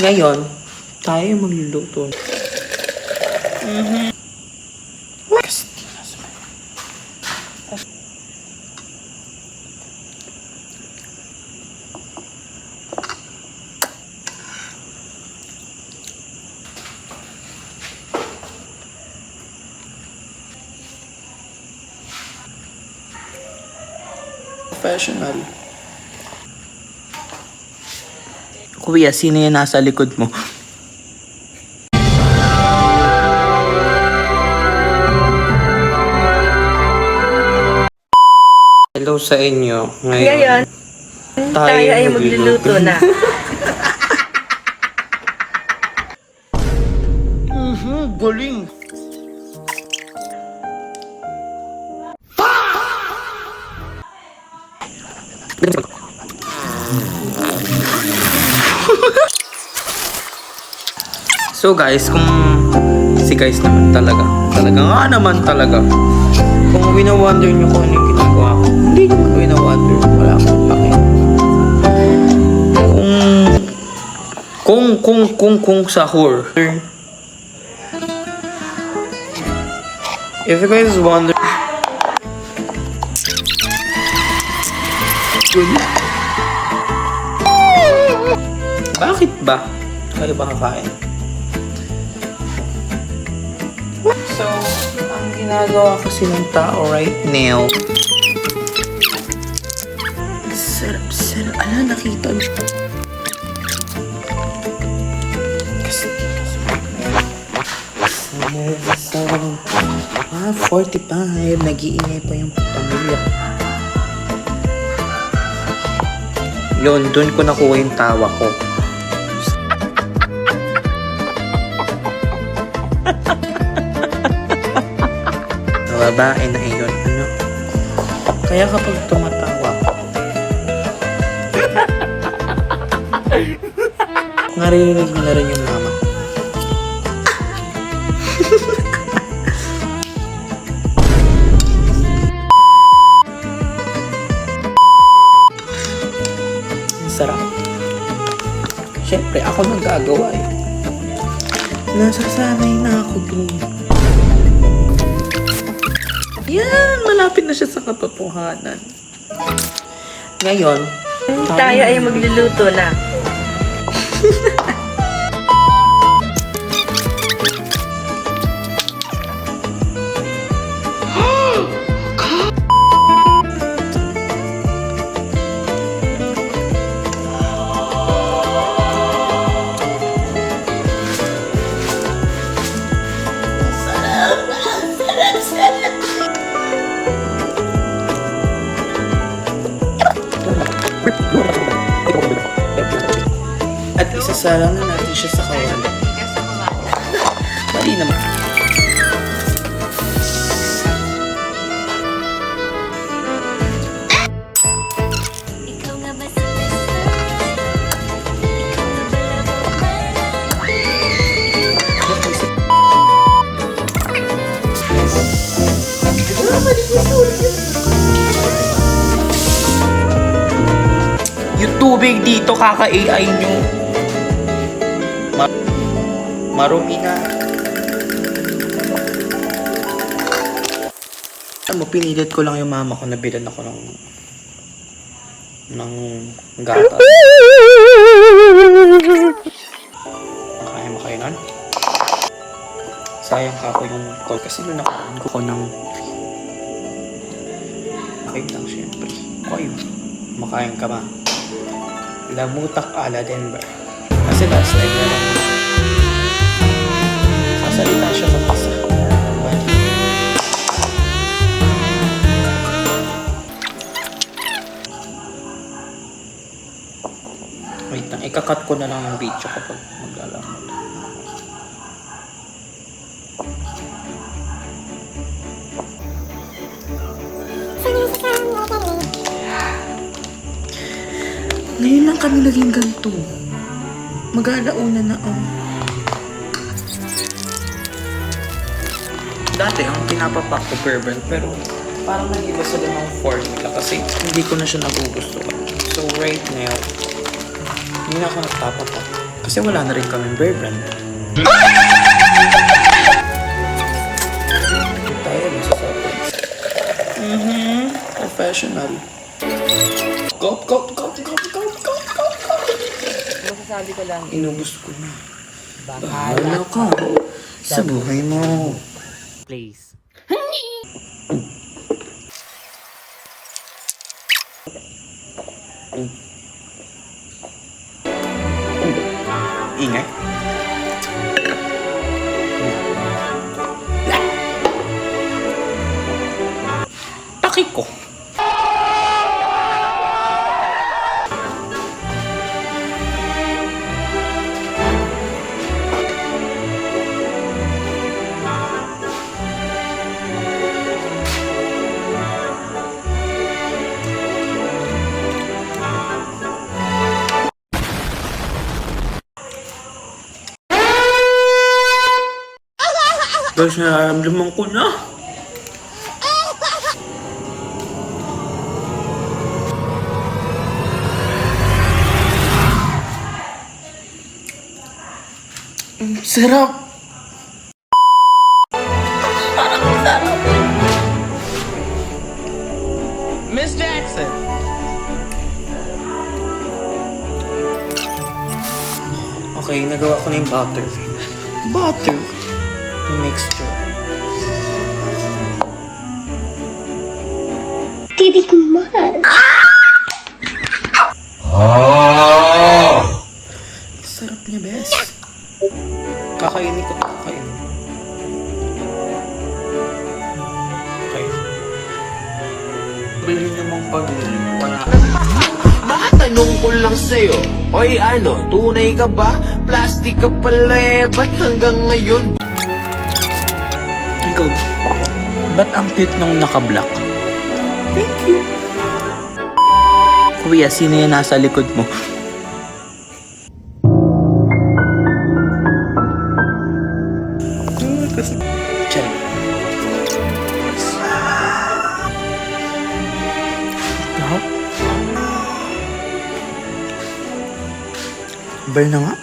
Ngayon, tayo magluluto. Professional. Kuya, sino yan nasa likod mo? Hello sa inyo. Ngayon, tayo ay magluluto na. Galing! So guys, kung si guys naman talaga kung wina-wonder nyo kung ano yung ginagawa ko, hindi nyo man wina-wonder, wala akong pake. Kung sahur. If you guys wonder, bakit ba? Kaya ba kakain? So, ang ginagawa kasi ng tao right now, sarap. Ala, nakita mo. Kasi 45, nag-iingay pa yung pamilya. Yun, dun ko nakuha yung tawa ko. Babae na iyon, ano? Kaya kapag tumatawa, naririnig mo na rin yung mama. Ang sarap. Siyempre, ako nang gagawa eh. Nasasanay na ako dun. Yan, malapit na siya sa katotohanan. Ngayon, Tayo ay magluluto na. At isasalang na natin siya sa kawali. Mali naman. Yung tubig dito, kaka-AI nyo. Marumi na. Alam mo, pinilit ko lang yung mama ko, nabilan ako ng gata. Kaya mo kayo nun? Sayang ka ako yung call kasi nung nakaan ko ng ayun lang syempre. Kayo, makain ka ba? Lamutak ala Denver. Kasi last time na lang sasalita siya sa pasa. Wait lang, ikakat ko na lang ang video kapag maglalamot. Ngayon lang kami naging ganito. Mag-alauna na ang... Dati ang pinapapak ko bourbon, pero parang nag-iba sila ng formula kasi hindi ko na siya nagugustuhan. So right now, hindi na ako nagpapapak. Kasi wala na rin kaming bear brand. Tayo masasabi. Professional. Go. Masasabi ko lang, Inubos ko na. bahala Bahala ka sa buhay mo. please. Ingay. Taki ko. Guys, nararamdaman ko na. Ang sarap. Miss Jackson! Okay, nagawa ko na yung butter. Butter. Yung mixture. Titikman. Sarap niya, bes. Kakainin ko. Kakainin. Okay. Bili niyo mong pabili. Wala. Matanong ko lang sa'yo, oy ano, tunay ka ba? Plastic ka pala eh, ba't hanggang ngayon? Ikaw, ba't ang cute nung naka-black? Thank you. Kuya, sino yung nasa likod mo? Check. Bar na nga.